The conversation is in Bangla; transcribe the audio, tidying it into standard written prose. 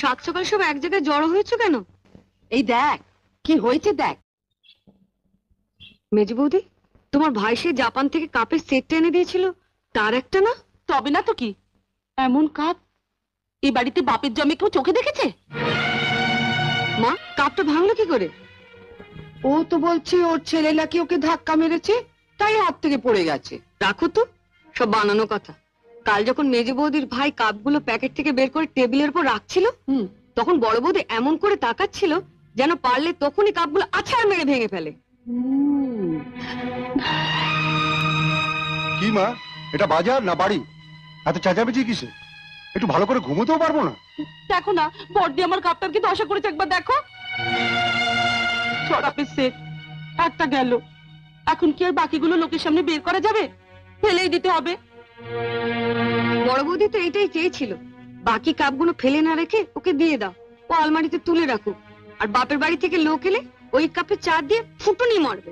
সাত সকাল সব এক জায়গায় জড়ো হয়েছে কেন? এই দেখ কি হয়েছে দেখ। মেজ বৌদি, তোমার ভাই সে জাপান থেকে কাপের সেটটা এনে দিয়েছিল, তার একটা না? তবে না তো কি, এমন কাপ এই বাড়িতে বাপের জমে কেউ চোখে দেখেছে? মা, কাপটা ভাঙলো কি করে? ও তো বলছে ওর ছেলে নাকি ওকে ধাক্কা মেরেছে, তাই হাত থেকে পড়ে গেছে। রাখো তো, সব বানানো কথা। কাল যখন মেজ বৌদির ভাই কাপগুলো প্যাকেট থেকে বের করে টেবিলের উপর রাখছিল, তখন বড় বৌদি এমন করে তাকাচ্ছিল যেন পারলে তখনই কাপগুলো আছাড় মেরে ভেঙে ফেলে। কি মা, এটা বাজার না বাড়ি? এত চেঁচামেচি কিসে? একটু ভালো করে ঘুমোতেও পারবো না? দেখো না বড়দি আমার কাপটার কি দশা করেছে, একবার দেখো। সরাপের সেট একটা গেল, এখন কি আর বাকিগুলো লোকের সামনে বের করা যাবে? ফেলেই দিতে হবে। বড় বৌদি তো এটাই চেয়েছিল, বাকি কাপগুলো ফেলে না রেখে ওকে দিয়ে দাও, ও আলমারিতে তুলে রাখুক, আর বাপের বাড়ি থেকে লোক এলে ওই কাপে চা দিয়ে ফুটুনি মারবে।